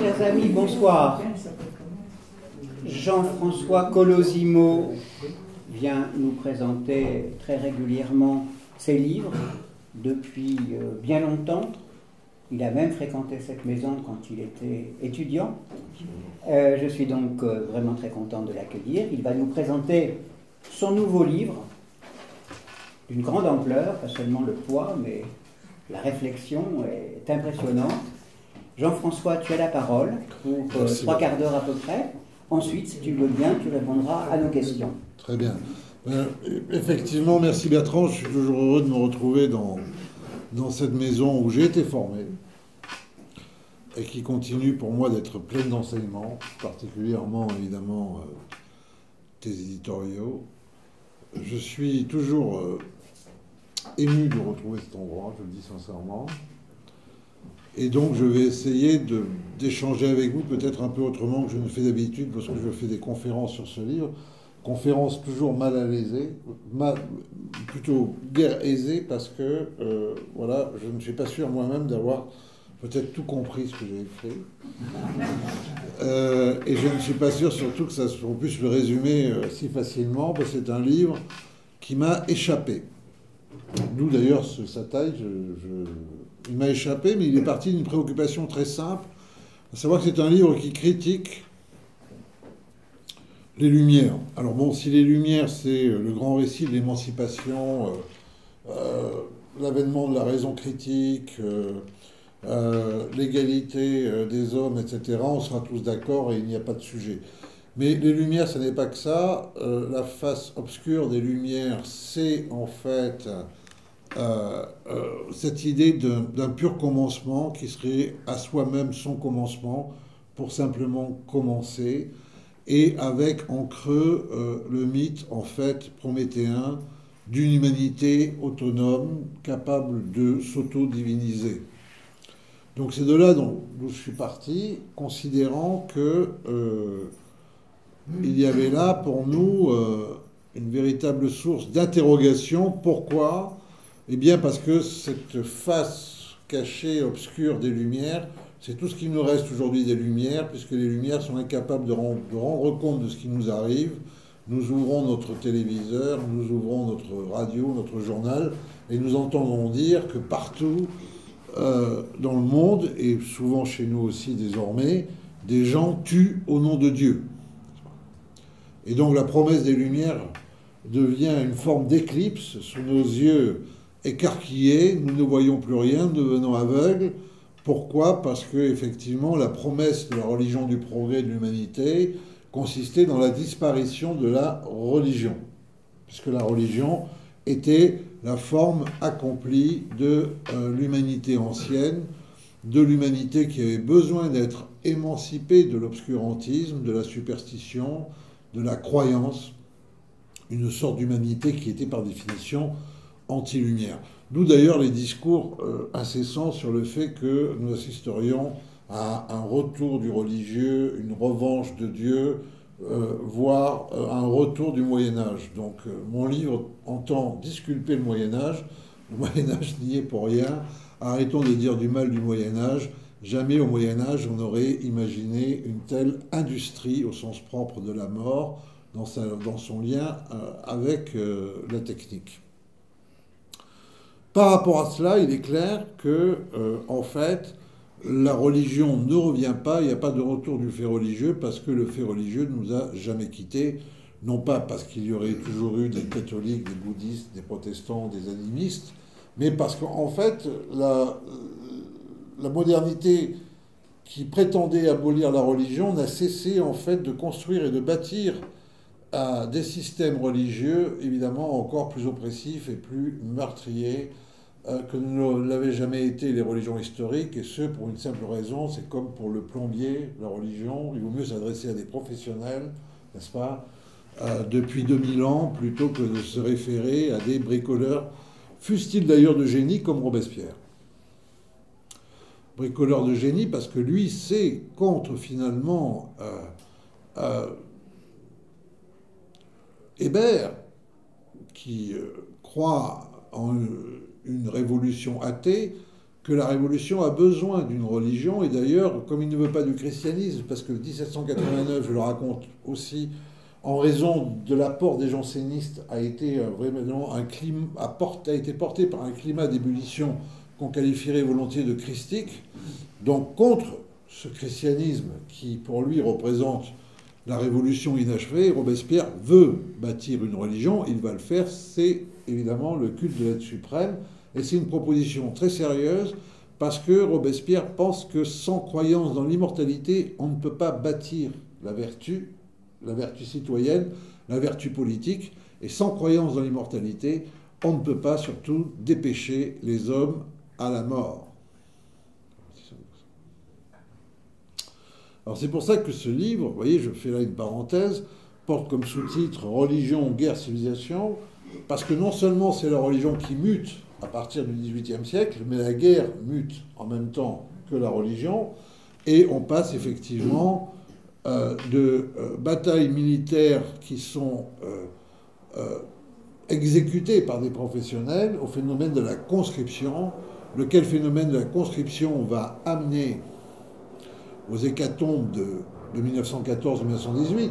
Chers amis, bonsoir. Jean-François Colosimo vient nous présenter très régulièrement ses livres depuis bien longtemps. Il a même fréquenté cette maison quand il était étudiant. Je suis donc vraiment très content de l'accueillir. Il va nous présenter son nouveau livre, d'une grande ampleur, pas seulement le poids, mais la réflexion est impressionnante. Jean-François, tu as la parole pour trois quarts d'heure à peu près. Ensuite, si tu veux bien, tu répondras à nos questions. Très bien. Effectivement, merci Bertrand. Je suis toujours heureux de me retrouver dans cette maison où j'ai été formé et qui continue pour moi d'être pleine d'enseignements, particulièrement évidemment tes éditoriaux. Je suis toujours ému de retrouver cet endroit, je le dis sincèrement. Et donc je vais essayer d'échanger avec vous peut-être un peu autrement que je ne fais d'habitude lorsque je fais des conférences sur ce livre. Conférences toujours mal à l'aisée, plutôt guère aisée parce que voilà, je ne suis pas sûr moi-même d'avoir peut-être tout compris ce que j'ai fait. Et je ne suis pas sûr surtout que on puisse le résumer si facilement, parce que c'est un livre qui m'a échappé. D'où d'ailleurs sa taille, il m'a échappé, mais il est parti d'une préoccupation très simple, à savoir que c'est un livre qui critique les Lumières. Alors bon, si les Lumières, c'est le grand récit de l'émancipation, l'avènement de la raison critique, l'égalité des hommes, etc., on sera tous d'accord et il n'y a pas de sujet. Mais les Lumières, ce n'est pas que ça. La face obscure des Lumières, c'est en fait cette idée d'un pur commencement qui serait à soi-même son commencement pour simplement commencer, et avec en creux le mythe en fait prométhéen d'une humanité autonome capable de s'auto-diviniser. Donc c'est de là d'où je suis parti, considérant que il y avait là pour nous une véritable source d'interrogation. Pourquoi ? Eh bien parce que cette face cachée, obscure des Lumières, c'est tout ce qui nous reste aujourd'hui des Lumières, puisque les Lumières sont incapables de rendre compte de ce qui nous arrive. Nous ouvrons notre téléviseur, nous ouvrons notre radio, notre journal, et nous entendons dire que partout dans le monde, et souvent chez nous aussi désormais, des gens tuent au nom de Dieu. Et donc la promesse des Lumières devient une forme d'éclipse sous nos yeux écarquillés, nous ne voyons plus rien, nous devenons aveugles. Pourquoi ? Parce que effectivement la promesse de la religion du progrès de l'humanité consistait dans la disparition de la religion, puisque la religion était la forme accomplie de l'humanité ancienne, de l'humanité qui avait besoin d'être émancipée de l'obscurantisme, de la superstition, de la croyance, une sorte d'humanité qui était par définition anti-lumière. D'où d'ailleurs les discours incessants sur le fait que nous assisterions à un retour du religieux, une revanche de Dieu, voire un retour du Moyen-Âge. Donc mon livre entend disculper le Moyen-Âge. Le Moyen-Âge n'y est pour rien. Arrêtons de dire du mal du Moyen-Âge. Jamais au Moyen-Âge on aurait imaginé une telle industrie au sens propre de la mort dans son lien avec la technique. Par rapport à cela, il est clair que, en fait, la religion ne revient pas, il n'y a pas de retour du fait religieux, parce que le fait religieux ne nous a jamais quittés, non pas parce qu'il y aurait toujours eu des catholiques, des bouddhistes, des protestants, des animistes, mais parce qu'en fait, la modernité qui prétendait abolir la religion n'a cessé en fait de construire et de bâtir des systèmes religieux évidemment encore plus oppressifs et plus meurtriers que ne l'avaient jamais été les religions historiques, et ce pour une simple raison, c'est comme pour le plombier, la religion, il vaut mieux s'adresser à des professionnels, n'est-ce pas, depuis 2000 ans, plutôt que de se référer à des bricoleurs, fussent-ils d'ailleurs de génie comme Robespierre. Bricoleur de génie parce que lui, c'est contre finalement Hébert, qui croit en une révolution athée, que la Révolution a besoin d'une religion, et d'ailleurs, comme il ne veut pas du christianisme, parce que 1789, je le raconte aussi, en raison de l'apport des jansénistes, a été vraiment a été porté par un climat d'ébullition qu'on qualifierait volontiers de christique, donc contre ce christianisme qui, pour lui, représente la révolution inachevée, Robespierre veut bâtir une religion, il va le faire, c'est évidemment le culte de l'être suprême, et c'est une proposition très sérieuse, parce que Robespierre pense que sans croyance dans l'immortalité, on ne peut pas bâtir la vertu citoyenne, la vertu politique, et sans croyance dans l'immortalité, on ne peut pas surtout dépêcher les hommes à la mort. Alors c'est pour ça que ce livre, vous voyez, je fais là une parenthèse, porte comme sous-titre « Religion, guerre, civilisation », parce que non seulement c'est la religion qui mute à partir du XVIIIe siècle, mais la guerre mute en même temps que la religion, et on passe effectivement de batailles militaires qui sont exécutées par des professionnels au phénomène de la conscription, lequel phénomène de la conscription va amener aux hécatombes de 1914-1918.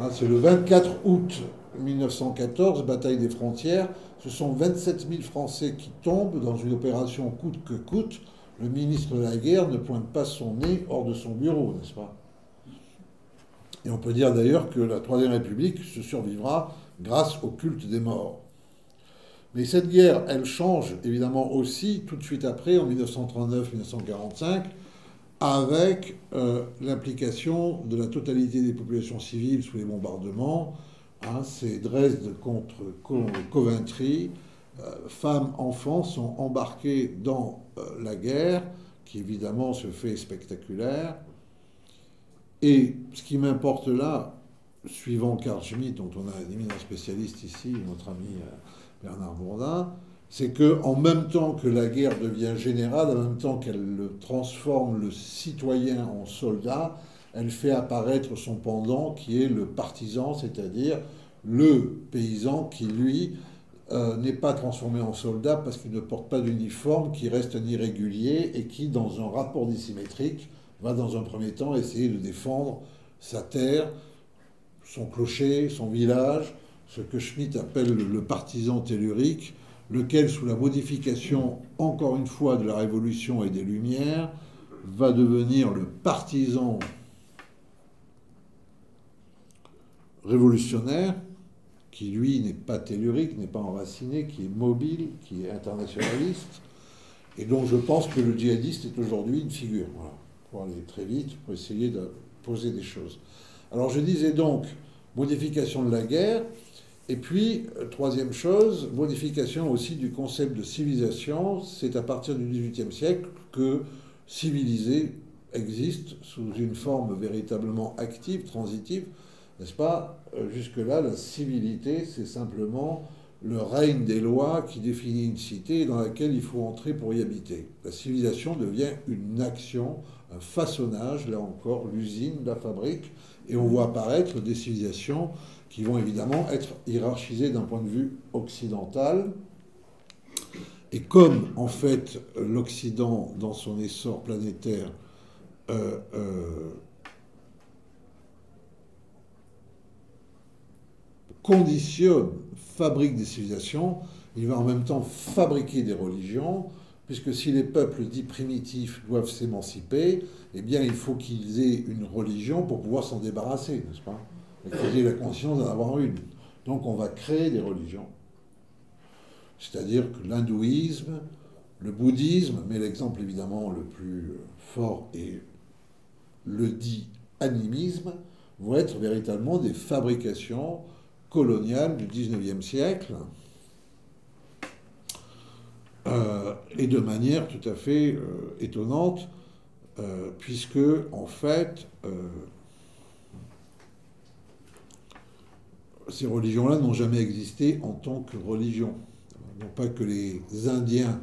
Hein, c'est le 24 août 1914, bataille des frontières. Ce sont 27 000 Français qui tombent dans une opération coûte que coûte. Le ministre de la guerre ne pointe pas son nez hors de son bureau, n'est-ce pas? Et on peut dire d'ailleurs que la Troisième République se survivra grâce au culte des morts. Mais cette guerre, elle change évidemment aussi tout de suite après, en 1939-1945, avec l'implication de la totalité des populations civiles sous les bombardements. Hein, c'est Dresde contre Coventry. Femmes, enfants sont embarqués dans la guerre, qui évidemment se fait spectaculaire. Et ce qui m'importe là, suivant Carl Schmitt, dont on a un éminent spécialiste ici, notre ami Bernard Bourdin, c'est qu'en même temps que la guerre devient générale, en même temps qu'elle transforme le citoyen en soldat, elle fait apparaître son pendant qui est le partisan, c'est-à-dire le paysan qui, lui, n'est pas transformé en soldat parce qu'il ne porte pas d'uniforme, qui reste un irrégulier et qui, dans un rapport dissymétrique, va dans un premier temps essayer de défendre sa terre, son clocher, son village, ce que Schmitt appelle le partisan tellurique, lequel, sous la modification, encore une fois, de la Révolution et des Lumières, va devenir le partisan révolutionnaire, qui, lui, n'est pas tellurique, n'est pas enraciné, qui est mobile, qui est internationaliste, et dont je pense que le djihadiste est aujourd'hui une figure. Voilà. Pour aller très vite, pour essayer de poser des choses. Alors je disais donc, modification de la guerre, et puis, troisième chose, modification aussi du concept de civilisation. C'est à partir du XVIIIe siècle que civiliser existe sous une forme véritablement active, transitive, n'est-ce pas? Jusque-là, la civilité, c'est simplement le règne des lois qui définit une cité dans laquelle il faut entrer pour y habiter. La civilisation devient une action, un façonnage, là encore, l'usine, la fabrique, et on voit apparaître des civilisations qui vont évidemment être hiérarchisées d'un point de vue occidental. Et comme, en fait, l'Occident, dans son essor planétaire, conditionne, fabrique des civilisations, il va en même temps fabriquer des religions, puisque si les peuples dits primitifs doivent s'émanciper, eh bien il faut qu'ils aient une religion pour pouvoir s'en débarrasser, n'est-ce pas? Et qu'ils aient la conscience d'en avoir une. Donc on va créer des religions. C'est-à-dire que l'hindouisme, le bouddhisme, mais l'exemple évidemment le plus fort est le dit animisme, vont être véritablement des fabrications coloniales du XIXe siècle, et de manière tout à fait étonnante, puisque, en fait, ces religions-là n'ont jamais existé en tant que religion. Non pas que les Indiens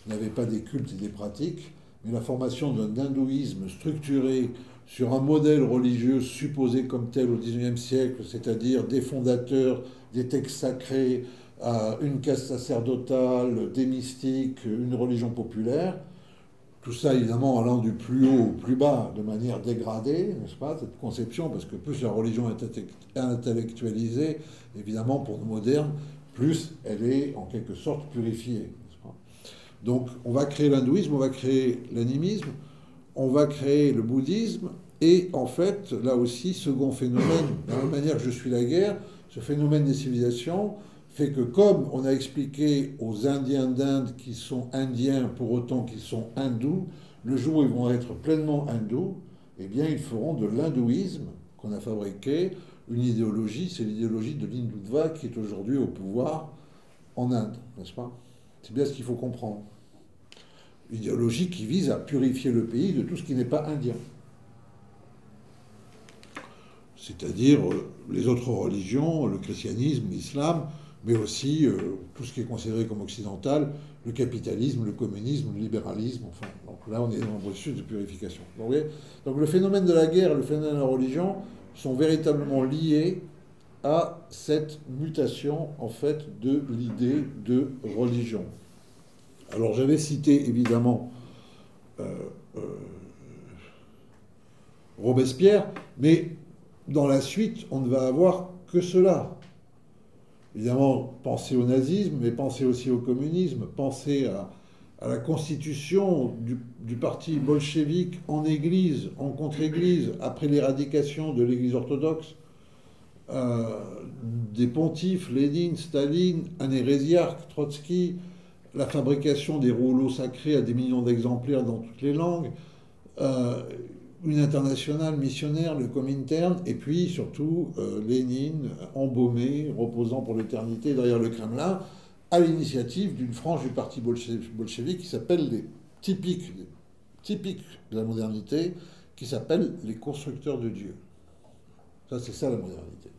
n'avaient pas des cultes et des pratiques, mais la formation d'un hindouisme structuré sur un modèle religieux supposé comme tel au XIXe siècle, c'est-à-dire des fondateurs, des textes sacrés, une caste sacerdotale, des mystiques, une religion populaire. Tout ça, évidemment, allant du plus haut au plus bas, de manière dégradée, n'est-ce pas, cette conception, parce que plus la religion est intellectualisée, évidemment, pour nous modernes, plus elle est, en quelque sorte, purifiée, n'est-ce pas. Donc, on va créer l'hindouisme, on va créer l'animisme, on va créer le bouddhisme, et en fait, là aussi, second phénomène, de la même manière que je suis la guerre, ce phénomène des civilisations fait que comme on a expliqué aux Indiens d'Inde qui sont indiens pour autant qu'ils sont hindous, le jour où ils vont être pleinement hindous, eh bien ils feront de l'hindouisme qu'on a fabriqué une idéologie, c'est l'idéologie de l'Hindutva qui est aujourd'hui au pouvoir en Inde, n'est-ce pas? C'est bien ce qu'il faut comprendre. Idéologie qui vise à purifier le pays de tout ce qui n'est pas indien. C'est-à-dire les autres religions, le christianisme, l'islam, mais aussi tout ce qui est considéré comme occidental, le capitalisme, le communisme, le libéralisme, enfin, donc là on est dans un processus de purification. Donc le phénomène de la guerre et le phénomène de la religion sont véritablement liés à cette mutation, en fait, de l'idée de religion. Alors j'avais cité, évidemment, Robespierre, mais dans la suite, on ne va avoir que cela. Évidemment, pensez au nazisme, mais pensez aussi au communisme, pensez à la constitution du parti bolchevique en église, en contre-église, après l'éradication de l'église orthodoxe, des pontifes, Lénine, Staline, un hérésiarque, Trotsky, la fabrication des rouleaux sacrés à des millions d'exemplaires dans toutes les langues, une internationale missionnaire, le Comintern, et puis surtout Lénine, embaumé, reposant pour l'éternité derrière le Kremlin, à l'initiative d'une frange du parti bolchevique qui s'appelle les typiques de la modernité, qui s'appellent les constructeurs de Dieu. Ça, c'est ça la modernité.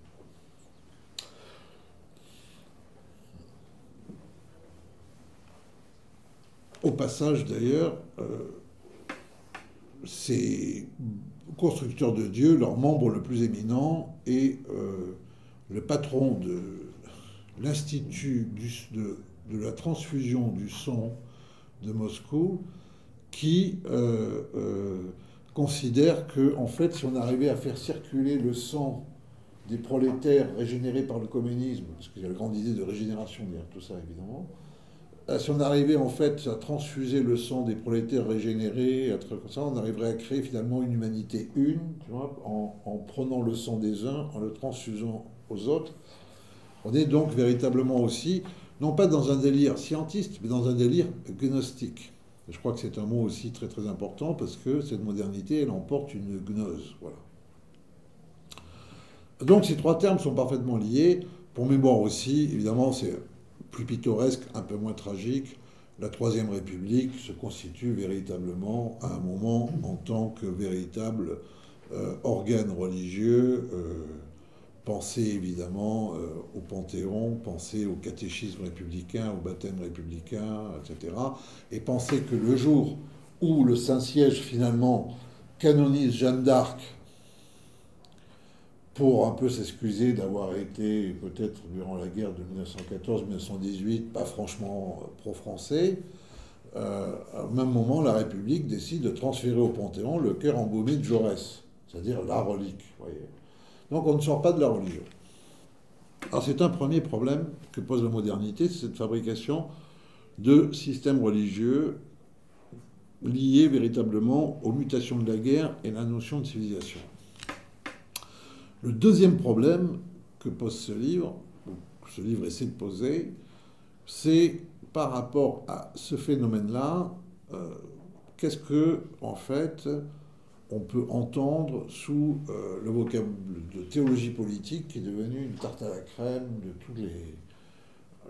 Au passage, d'ailleurs, ces constructeurs de Dieu, leur membre le plus éminent est le patron de l'Institut de la transfusion du son de Moscou, qui considère que, en fait, si on arrivait à faire circuler le sang des prolétaires régénérés par le communisme, parce qu'il y a la grande idée de régénération derrière tout ça, évidemment, si on arrivait en fait à transfuser le sang des prolétaires régénérés, comme ça, on arriverait à créer finalement une humanité une, tu vois, en prenant le sang des uns, en le transfusant aux autres. On est donc véritablement aussi, non pas dans un délire scientiste, mais dans un délire gnostique. Et je crois que c'est un mot aussi très très important parce que cette modernité, elle emporte une gnose. Voilà. Donc ces trois termes sont parfaitement liés. Pour mémoire aussi, évidemment, c'est plus pittoresque, un peu moins tragique. La Troisième République se constitue véritablement à un moment en tant que véritable organe religieux. Pensez évidemment au Panthéon, pensez au catéchisme républicain, au baptême républicain, etc. Et pensez que le jour où le Saint-Siège finalement canonise Jeanne d'Arc pour un peu s'excuser d'avoir été, peut-être durant la guerre de 1914-1918, pas franchement pro-français, au même moment, la République décide de transférer au Panthéon le cœur embaumé de Jaurès, c'est-à-dire la relique. Voyez. Donc on ne sort pas de la religion. Alors c'est un premier problème que pose la modernité, c'est cette fabrication de systèmes religieux liés véritablement aux mutations de la guerre et la notion de civilisation. Le deuxième problème que pose ce livre, ou que ce livre essaie de poser, c'est par rapport à ce phénomène-là, qu'est-ce que, en fait, on peut entendre sous le vocable de théologie politique qui est devenu une tarte à la crème de tous les...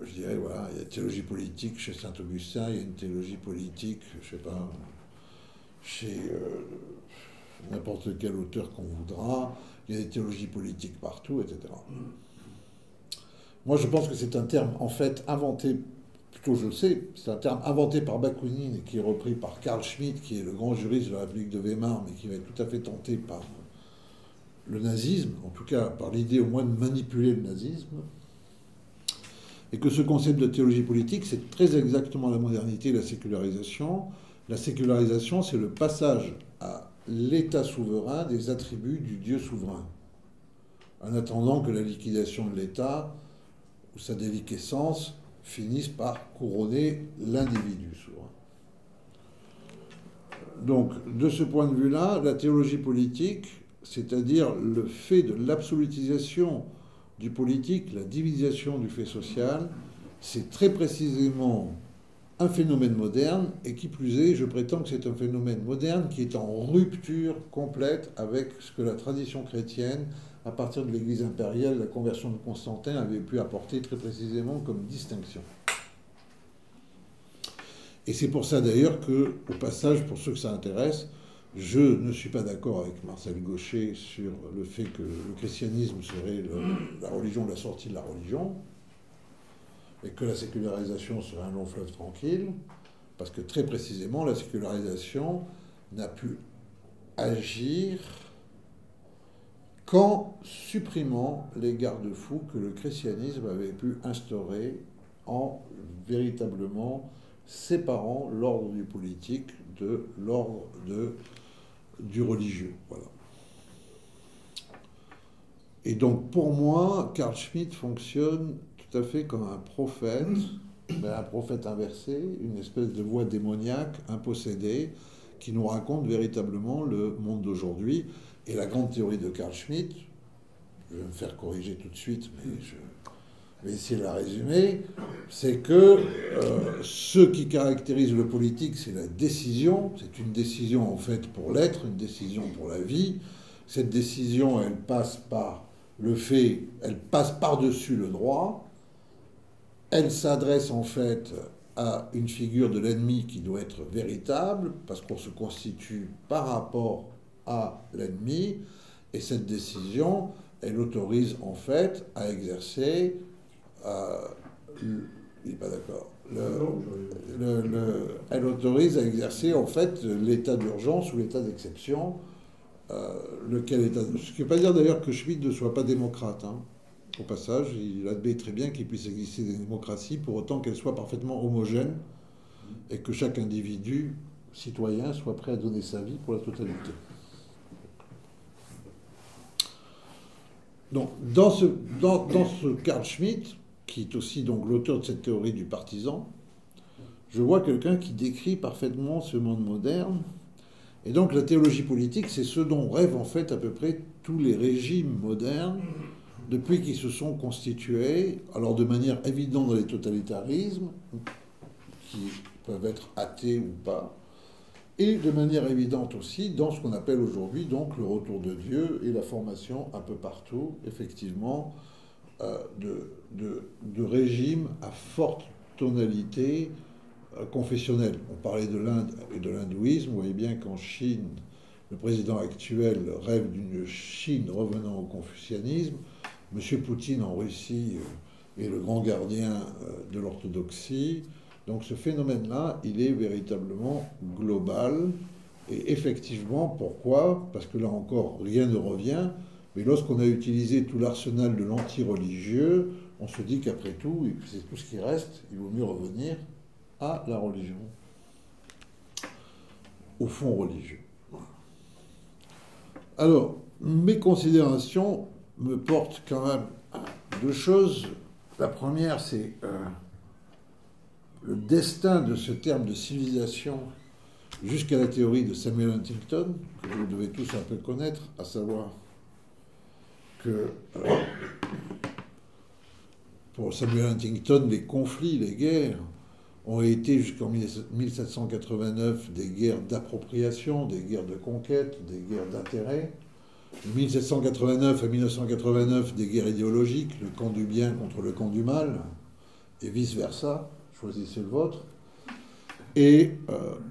Je dirais, voilà, il y a une théologie politique chez Saint-Augustin, il y a une théologie politique, je sais pas, chez n'importe quel auteur qu'on voudra, il y a des théologies politiques partout, etc. Moi, je pense que c'est un terme, en fait, inventé, plutôt je le sais, c'est un terme inventé par Bakounine et qui est repris par Carl Schmitt, qui est le grand juriste de la République de Weimar, mais qui va être tout à fait tenté par le nazisme, en tout cas par l'idée au moins de manipuler le nazisme. et que ce concept de théologie politique, c'est très exactement la modernité et la sécularisation. La sécularisation, c'est le passage à l'État souverain des attributs du Dieu souverain, en attendant que la liquidation de l'État ou sa déliquescence finisse par couronner l'individu souverain. Donc, de ce point de vue-là, la théologie politique, c'est-à-dire le fait de l'absolutisation du politique, la divinisation du fait social, c'est très précisément un phénomène moderne, et qui plus est, je prétends que c'est un phénomène moderne qui est en rupture complète avec ce que la tradition chrétienne, à partir de l'Église impériale, la conversion de Constantin, avait pu apporter très précisément comme distinction. Et c'est pour ça d'ailleurs que, au passage, pour ceux que ça intéresse, je ne suis pas d'accord avec Marcel Gauchet sur le fait que le christianisme serait la religion de la sortie de la religion, et que la sécularisation serait un long fleuve tranquille, parce que très précisément, la sécularisation n'a pu agir qu'en supprimant les garde-fous que le christianisme avait pu instaurer en véritablement séparant l'ordre du politique de l'ordre du religieux. Voilà. Et donc, pour moi, Carl Schmitt fonctionne tout à fait comme un prophète, mais un prophète inversé, une espèce de voix démoniaque, impossédée, qui nous raconte véritablement le monde d'aujourd'hui. Et la grande théorie de Carl Schmitt, je vais me faire corriger tout de suite, mais je vais essayer de la résumer, c'est que ce qui caractérise le politique, c'est la décision. C'est une décision en fait pour l'être, une décision pour la vie. Cette décision, elle passe par le fait, elle passe par-dessus le droit. Elle s'adresse en fait à une figure de l'ennemi qui doit être véritable, parce qu'on se constitue par rapport à l'ennemi, et cette décision, elle autorise en fait à exercer, il n'est pas d'accord, elle autorise à exercer en fait l'état d'urgence ou l'état d'exception, lequel état, ce qui ne veut pas dire d'ailleurs que Schmitt ne soit pas démocrate, hein. Au passage, il admet très bien qu'il puisse exister des démocraties pour autant qu'elles soient parfaitement homogènes et que chaque individu citoyen soit prêt à donner sa vie pour la totalité. Donc, dans ce Carl Schmitt, qui est aussi donc l'auteur de cette théorie du partisan, je vois quelqu'un qui décrit parfaitement ce monde moderne. Et donc la théologie politique, c'est ce dont rêvent en fait à peu près tous les régimes modernes depuis qu'ils se sont constitués, alors de manière évidente dans les totalitarismes, qui peuvent être athées ou pas, et de manière évidente aussi dans ce qu'on appelle aujourd'hui donc le retour de Dieu et la formation un peu partout, effectivement, de régimes à forte tonalité confessionnelle. On parlait de l'Inde et de l'hindouisme. Vous voyez bien qu'en Chine, le président actuel rêve d'une Chine revenant au confucianisme. M. Poutine en Russie est le grand gardien de l'orthodoxie. Donc ce phénomène-là, il est véritablement global. Et effectivement, pourquoi? Parce que là encore, rien ne revient. Mais lorsqu'on a utilisé tout l'arsenal de l'anti-religieux, on se dit qu'après tout, et c'est tout ce qui reste, il vaut mieux revenir à la religion, au fond religieux. Alors, mes considérations me portent quand même à deux choses. La première, c'est le destin de ce terme de civilisation jusqu'à la théorie de Samuel Huntington, que vous devez tous un peu connaître, à savoir que pour Samuel Huntington, les conflits, les guerres ont été jusqu'en 1789 des guerres d'appropriation, des guerres de conquête, des guerres d'intérêt. De 1789 à 1989, des guerres idéologiques, le camp du bien contre le camp du mal, et vice-versa, choisissez le vôtre. Et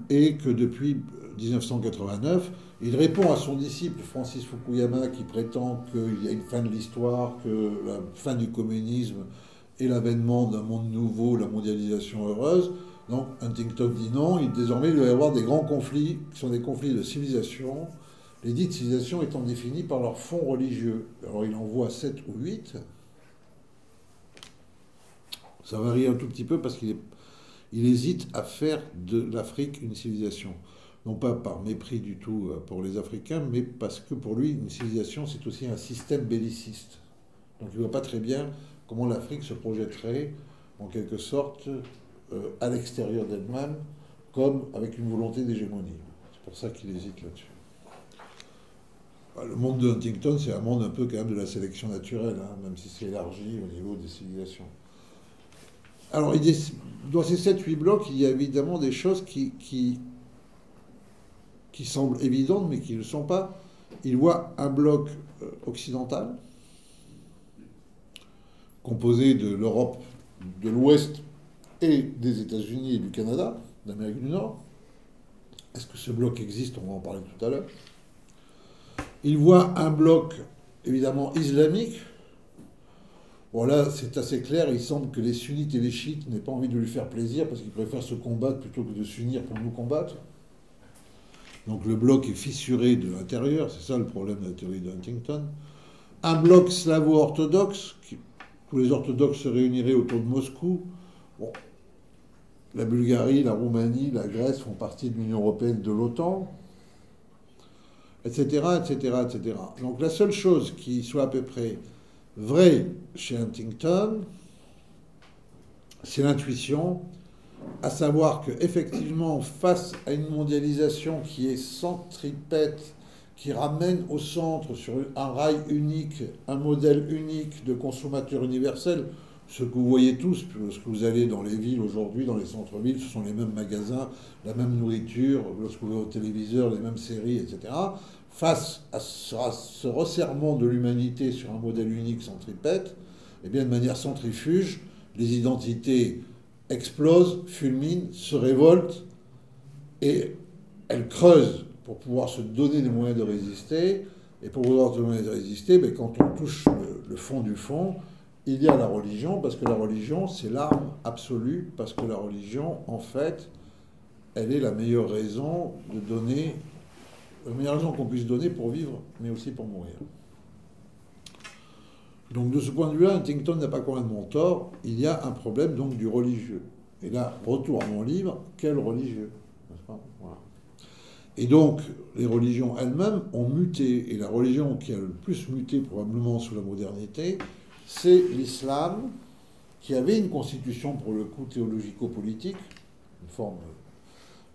que depuis 1989, il répond à son disciple Francis Fukuyama qui prétend qu'il y a une fin de l'histoire, que la fin du communisme est l'avènement d'un monde nouveau, la mondialisation heureuse. Donc Huntington dit non, désormais il doit y avoir des grands conflits qui sont des conflits de civilisation, les dites civilisations étant définies par leur fond religieux. Alors il en voit 7 ou 8. Ça varie un tout petit peu parce qu'il hésite à faire de l'Afrique une civilisation. Non pas par mépris du tout pour les Africains, mais parce que pour lui, une civilisation, c'est aussi un système belliciste. Donc il ne voit pas très bien comment l'Afrique se projetterait, en quelque sorte, à l'extérieur d'elle-même, comme avec une volonté d'hégémonie. C'est pour ça qu'il hésite là-dessus. Le monde de Huntington, c'est un monde un peu quand même de la sélection naturelle, hein, même si c'est élargi au niveau des civilisations. Alors, dans ces 7-8 blocs, il y a évidemment des choses qui semblent évidentes, mais qui ne le sont pas. Il voit un bloc occidental, composé de l'Europe de l'Ouest et des États-Unis et du Canada, d'Amérique du Nord. Est-ce que ce bloc existe? On va en parler tout à l'heure. Il voit un bloc, évidemment, islamique. Bon, là, c'est assez clair. Il semble que les sunnites et les chiites n'aient pas envie de lui faire plaisir parce qu'ils préfèrent se combattre plutôt que de s'unir pour nous combattre. Donc le bloc est fissuré de l'intérieur. C'est ça le problème de la théorie de Huntington. Un bloc slavo-orthodoxe. Tous les orthodoxes se réuniraient autour de Moscou. Bon, la Bulgarie, la Roumanie, la Grèce font partie de l'Union européenne, de l'OTAN, etc., etc., etc. Donc la seule chose qui soit à peu près vraie chez Huntington, c'est l'intuition, à savoir qu'effectivement, face à une mondialisation qui est centripète, qui ramène au centre, sur un rail unique, un modèle unique de consommateur universel, ce que vous voyez tous, lorsque vous allez dans les villes aujourd'hui, dans les centres-villes, ce sont les mêmes magasins, la même nourriture, lorsque vous allez au téléviseur, les mêmes séries, etc. Face à ce resserrement de l'humanité sur un modèle unique centripète, eh bien, de manière centrifuge, les identités explosent, fulminent, se révoltent, et elles creusent pour pouvoir se donner les moyens de résister. Et pour pouvoir se donner les moyens de résister, mais quand on touche le fond du fond, il y a la religion, parce que la religion, c'est l'arme absolue, parce que la religion, en fait, elle est la meilleure raison de donner, la meilleure raison qu'on puisse donner pour vivre, mais aussi pour mourir. Donc de ce point de vue-là, Huntington n'a pas complètement tort, il y a un problème donc du religieux. Et là, retour à mon livre, quel religieux, n'est-ce pas? Voilà. Et donc, les religions elles-mêmes ont muté, et la religion qui a le plus muté probablement sous la modernité, c'est l'islam, qui avait une constitution, pour le coup, théologico-politique, une forme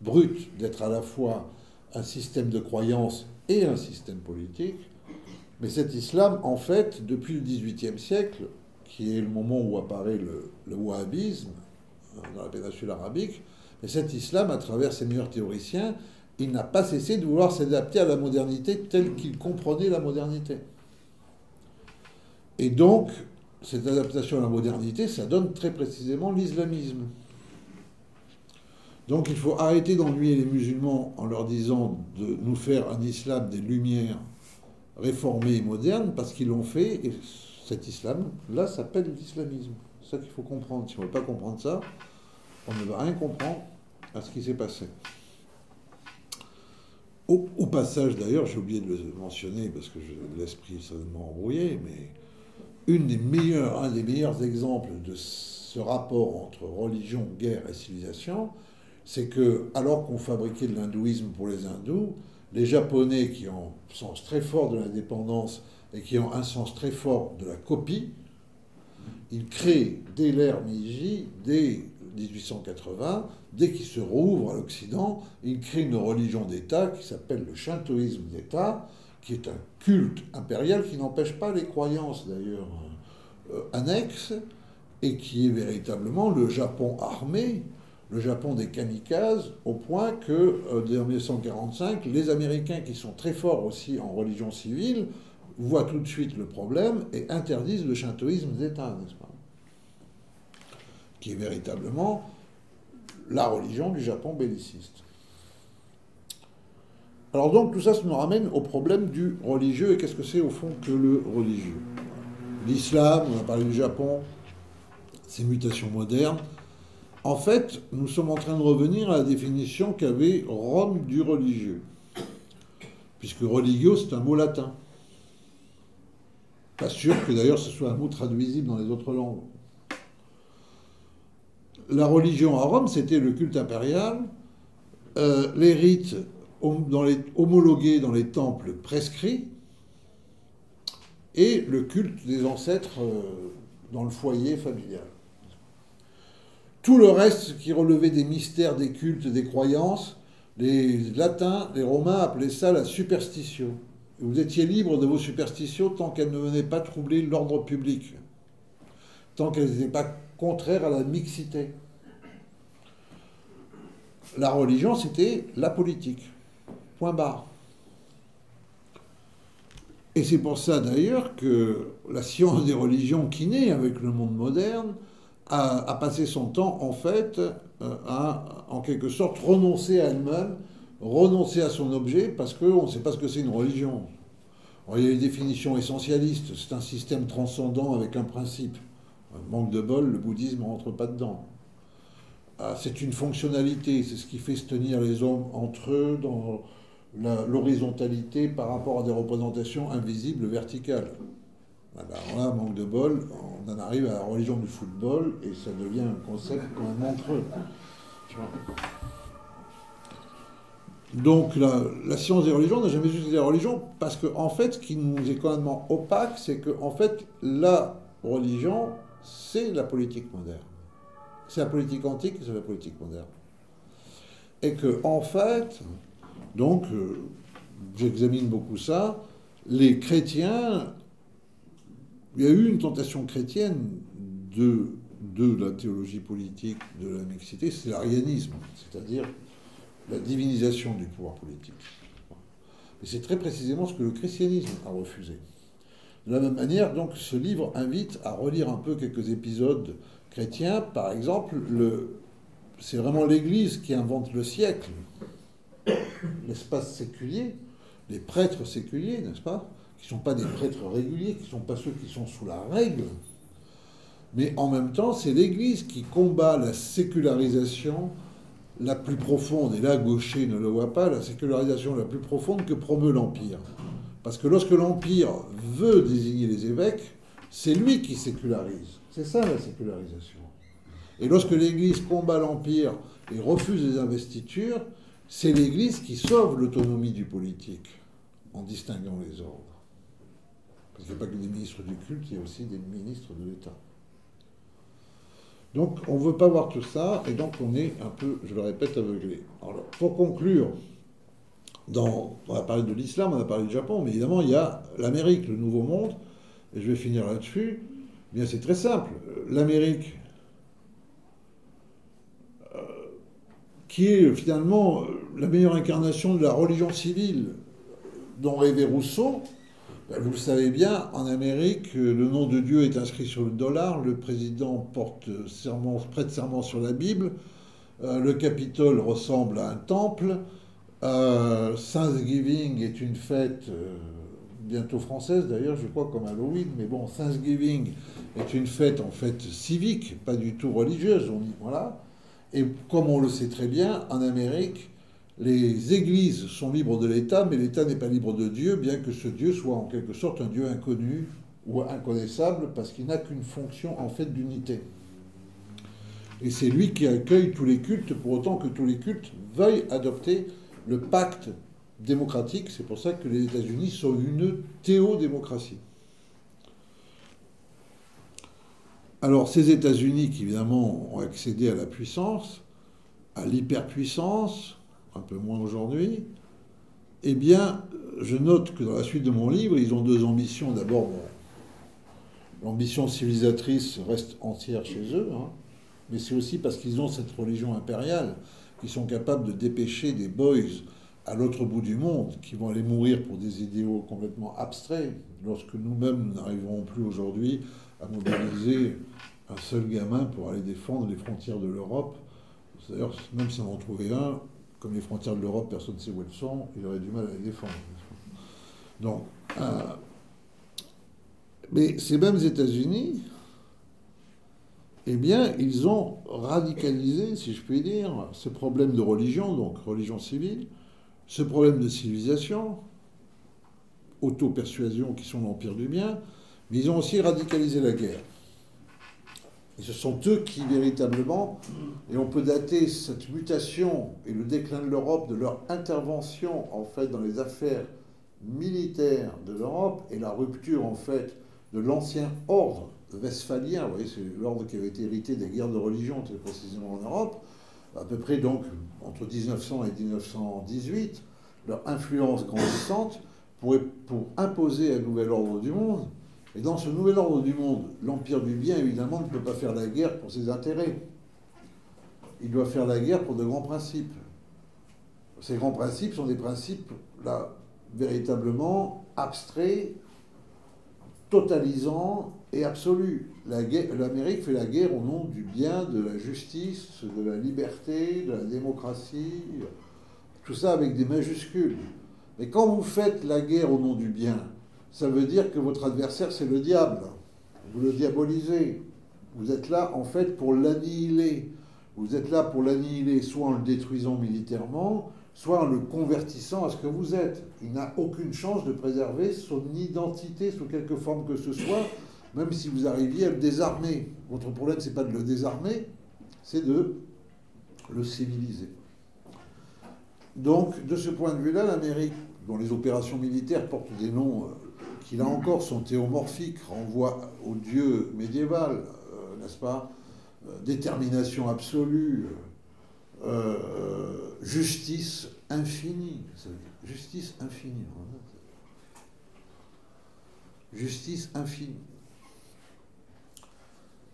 brute d'être à la fois un système de croyance et un système politique. Mais cet islam, en fait, depuis le XVIIIe siècle, qui est le moment où apparaît le wahhabisme dans la péninsule arabique, mais cet islam, à travers ses meilleurs théoriciens, il n'a pas cessé de vouloir s'adapter à la modernité telle qu'il comprenait la modernité. Et donc, cette adaptation à la modernité, ça donne très précisément l'islamisme. Donc il faut arrêter d'ennuyer les musulmans en leur disant de nous faire un islam des Lumières réformé et moderne, parce qu'ils l'ont fait, et cet islam-là s'appelle l'islamisme. C'est ça qu'il faut comprendre. Si on ne veut pas comprendre ça, on ne va rien comprendre à ce qui s'est passé. Au passage, d'ailleurs, j'ai oublié de le mentionner, parce que l'esprit est certainement embrouillé, mais un des meilleurs exemples de ce rapport entre religion, guerre et civilisation, c'est que, alors qu'on fabriquait de l'hindouisme pour les hindous, les Japonais, qui ont un sens très fort de l'indépendance et qui ont un sens très fort de la copie, ils créent dès l'ère Meiji, dès 1880, dès qu'ils se rouvrent à l'Occident, ils créent une religion d'État qui s'appelle le shintoïsme d'État, qui est un culte impérial qui n'empêche pas les croyances d'ailleurs annexes, et qui est véritablement le Japon armé, le Japon des kamikazes, au point que, dès 1945, les Américains, qui sont très forts aussi en religion civile, voient tout de suite le problème et interdisent le shintoïsme d'État, n'est-ce pas? Qui est véritablement la religion du Japon belliciste. Alors donc, tout ça nous ramène au problème du religieux, et qu'est-ce que c'est au fond que le religieux? L'islam, on a parlé du Japon, ses mutations modernes. En fait, nous sommes en train de revenir à la définition qu'avait Rome du religieux. Puisque religio, c'est un mot latin. Pas sûr que d'ailleurs ce soit un mot traduisible dans les autres langues. la religion à Rome, c'était le culte impérial, les rites homologués dans les temples prescrits, et le culte des ancêtres dans le foyer familial. Tout le reste qui relevait des mystères, des cultes, des croyances, les latins, les romains appelaient ça la superstition. Et vous étiez libre de vos superstitions tant qu'elles ne venaient pas troubler l'ordre public, tant qu'elles n'étaient pas contraires à la mixité. La religion, c'était la politique. Point barre. Et c'est pour ça d'ailleurs que la science des religions qui naît avec le monde moderne a passé son temps en fait à en quelque sorte renoncer à elle-même, renoncer à son objet parce qu'on ne sait pas ce que c'est une religion. Alors, il y a les définitions essentialistes, c'est un système transcendant avec un principe. Manque de bol, le bouddhisme ne rentre pas dedans. C'est une fonctionnalité, c'est ce qui fait se tenir les hommes entre eux dans l'horizontalité par rapport à des représentations invisibles verticales. Alors là, manque de bol, on en arrive à la religion du football et ça devient un concept quand même entre eux. Donc la science des religions n'a jamais utilisé la religion parce que en fait, ce qui nous est quand même opaque, c'est que en fait, la religion, c'est la politique moderne. C'est la politique antique, c'est la politique moderne. Et que en fait, donc, j'examine beaucoup ça, les chrétiens, il y a eu une tentation chrétienne de la théologie politique, de la mixité, c'est l'arianisme, c'est-à-dire la divinisation du pouvoir politique. Et c'est très précisément ce que le christianisme a refusé. De la même manière, donc, ce livre invite à relire un peu quelques épisodes chrétiens. Par exemple, c'est vraiment l'Église qui invente le siècle, l'espace séculier, les prêtres séculiers, n'est-ce pas, qui ne sont pas des prêtres réguliers, qui ne sont pas ceux qui sont sous la règle. Mais en même temps, c'est l'Église qui combat la sécularisation la plus profonde, et là, Gaucher ne le voit pas, la sécularisation la plus profonde que promeut l'Empire. Parce que lorsque l'Empire veut désigner les évêques, c'est lui qui sécularise. C'est ça la sécularisation. Et lorsque l'Église combat l'Empire et refuse les investitures, c'est l'Église qui sauve l'autonomie du politique en distinguant les ordres. Parce qu'il n'y a pas que des ministres du culte, il y a aussi des ministres de l'État. Donc on ne veut pas voir tout ça, et donc on est un peu, je le répète, aveuglé. Alors, pour conclure, on a parlé de l'islam, on a parlé du Japon, mais évidemment il y a l'Amérique, le Nouveau Monde, et je vais finir là-dessus. Eh bien c'est très simple. L'Amérique, qui est finalement la meilleure incarnation de la religion civile dont rêvait Rousseau, ben vous le savez bien, en Amérique, le nom de Dieu est inscrit sur le dollar, le président prête serment sur la Bible, le Capitole ressemble à un temple, Thanksgiving est une fête bientôt française d'ailleurs, je crois, comme Halloween, mais bon, Thanksgiving est une fête en fait civique, pas du tout religieuse, on dit, voilà. Et comme on le sait très bien, en Amérique, les églises sont libres de l'État, mais l'État n'est pas libre de Dieu, bien que ce Dieu soit en quelque sorte un Dieu inconnu ou inconnaissable, parce qu'il n'a qu'une fonction en fait d'unité. Et c'est lui qui accueille tous les cultes, pour autant que tous les cultes veuillent adopter le pacte démocratique. C'est pour ça que les États-Unis sont une théodémocratie. Alors ces États-Unis qui évidemment ont accédé à la puissance, à l'hyperpuissance, un peu moins aujourd'hui, eh bien, je note que dans la suite de mon livre, ils ont deux ambitions. D'abord, l'ambition civilisatrice reste entière chez eux, hein, mais c'est aussi parce qu'ils ont cette religion impériale, qu'ils sont capables de dépêcher des boys à l'autre bout du monde, qui vont aller mourir pour des idéaux complètement abstraits, lorsque nous-mêmes, nous n'arriverons plus aujourd'hui à mobiliser un seul gamin pour aller défendre les frontières de l'Europe. D'ailleurs, même si on en trouvait un, comme les frontières de l'Europe, personne ne sait où elles sont, il aurait du mal à les défendre. Donc, mais ces mêmes États-Unis, eh bien, ils ont radicalisé, si je puis dire, ce problème de religion, donc religion civile, ce problème de civilisation, auto-persuasion qui sont l'empire du bien, mais ils ont aussi radicalisé la guerre. Et ce sont eux qui, véritablement, et on peut dater cette mutation et le déclin de l'Europe, de leur intervention, en fait, dans les affaires militaires de l'Europe, et la rupture, en fait, de l'ancien ordre westphalien, vous voyez, c'est l'ordre qui avait été hérité des guerres de religion, très précisément en Europe, à peu près, donc, entre 1900 et 1918, leur influence grandissante pour imposer un nouvel ordre du monde. Et dans ce nouvel ordre du monde, l'Empire du bien, évidemment, ne peut pas faire la guerre pour ses intérêts. Il doit faire la guerre pour de grands principes. Ces grands principes sont des principes, là, véritablement abstraits, totalisants et absolus. L'Amérique fait la guerre au nom du bien, de la justice, de la liberté, de la démocratie, tout ça avec des majuscules. Mais quand vous faites la guerre au nom du bien, ça veut dire que votre adversaire, c'est le diable. Vous le diabolisez. Vous êtes là, en fait, pour l'annihiler. Vous êtes là pour l'annihiler, soit en le détruisant militairement, soit en le convertissant à ce que vous êtes. Il n'a aucune chance de préserver son identité sous quelque forme que ce soit, même si vous arriviez à le désarmer. Votre problème, c'est pas de le désarmer, c'est de le civiliser. Donc, de ce point de vue-là, l'Amérique, dont les opérations militaires portent des noms qui, là encore, sont théomorphiques, renvoient au dieu médiéval, n'est-ce pas, détermination absolue, justice infinie. Justice infinie. Justice infinie.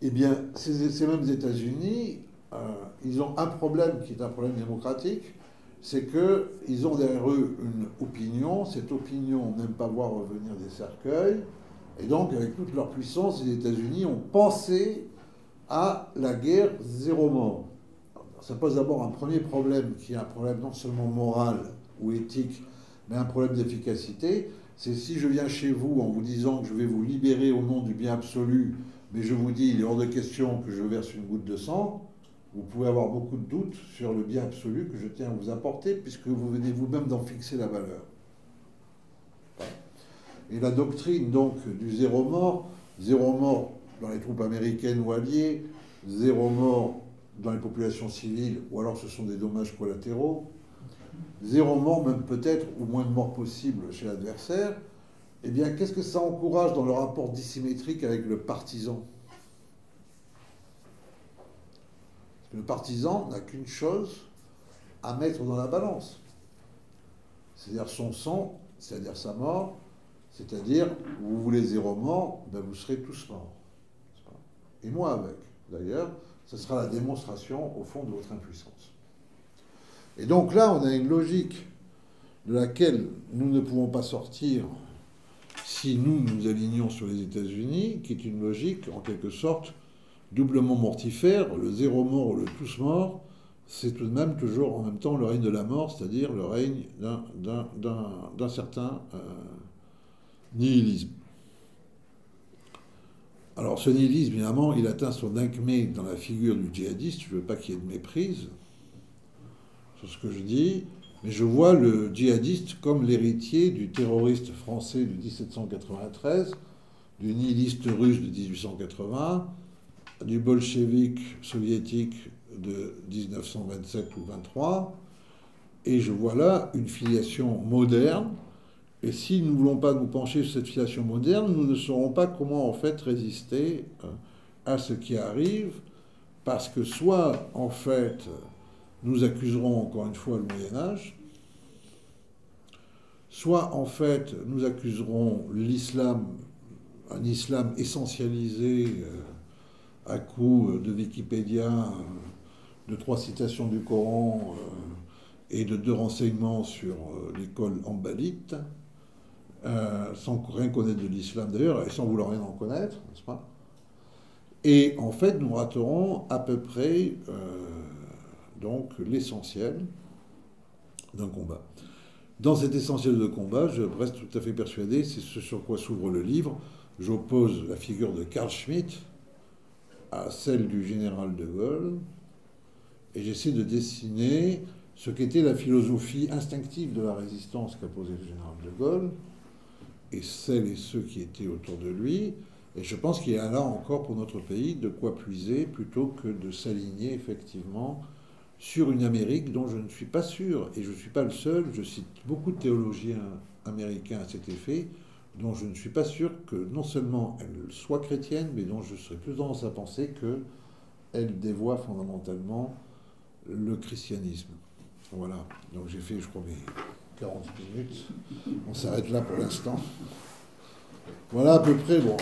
Eh bien, ces mêmes États-Unis, ils ont un problème qui est un problème démocratique, c'est qu'ils ont derrière eux une opinion. Cette opinion n'aime pas voir revenir des cercueils. Et donc, avec toute leur puissance, les États-Unis ont pensé à la guerre zéro mort. Ça pose d'abord un premier problème, qui est un problème non seulement moral ou éthique, mais un problème d'efficacité. C'est si je viens chez vous en vous disant que je vais vous libérer au nom du bien absolu, mais je vous dis, il est hors de question que je verse une goutte de sang, vous pouvez avoir beaucoup de doutes sur le bien absolu que je tiens à vous apporter, puisque vous venez vous-même d'en fixer la valeur. Et la doctrine, donc, du zéro mort dans les troupes américaines ou alliées, zéro mort dans les populations civiles, ou alors ce sont des dommages collatéraux, zéro mort même peut-être, ou moins de morts possible chez l'adversaire, eh bien, qu'est-ce que ça encourage dans le rapport dissymétrique avec le partisan ? Le partisan n'a qu'une chose à mettre dans la balance. C'est-à-dire son sang, c'est-à-dire sa mort, c'est-à-dire vous voulez zéro mort, ben vous serez tous morts. Et moi avec. D'ailleurs, ce sera la démonstration au fond de votre impuissance. Et donc là, on a une logique de laquelle nous ne pouvons pas sortir si nous nous alignons sur les États-Unis, qui est une logique en quelque sorte doublement mortifère. Le zéro mort ou le tous mort, c'est tout de même toujours en même temps le règne de la mort, c'est-à-dire le règne d'un certain nihilisme. Alors ce nihilisme, évidemment, il atteint son acmé dans la figure du djihadiste. Je ne veux pas qu'il y ait de méprise sur ce que je dis, mais je vois le djihadiste comme l'héritier du terroriste français de 1793, du nihiliste russe de 1880, du bolchevique soviétique de 1927 ou 23, et je vois là une filiation moderne. Et si nous ne voulons pas nous pencher sur cette filiation moderne, nous ne saurons pas comment en fait résister à ce qui arrive, parce que soit en fait nous accuserons encore une fois le Moyen-Âge, soit en fait nous accuserons l'islam, un islam essentialisé à coup de Wikipédia, de 3 citations du Coran et de 2 renseignements sur l'école hanbalite, sans rien connaître de l'islam d'ailleurs, et sans vouloir rien en connaître, n'est-ce pas ? Et en fait, nous raterons à peu près donc l'essentiel d'un combat. Dans cet essentiel de combat, je reste tout à fait persuadé, c'est ce sur quoi s'ouvre le livre, j'oppose la figure de Carl Schmitt à celle du général de Gaulle, et j'essaie de dessiner ce qu'était la philosophie instinctive de la résistance qu'a posée le général de Gaulle, et celles et ceux qui étaient autour de lui, Et je pense qu'il y a là encore pour notre pays de quoi puiser plutôt que de s'aligner effectivement sur une Amérique dont je ne suis pas sûr, et je ne suis pas le seul, je cite beaucoup de théologiens américains à cet effet, dont je ne suis pas sûr que non seulement elle soit chrétienne, mais dont je serais plus tendance à penser qu'elle dévoie fondamentalement le christianisme. Voilà, donc j'ai fait, je crois, mes 40 minutes. On s'arrête là pour l'instant. Voilà à peu près, bon.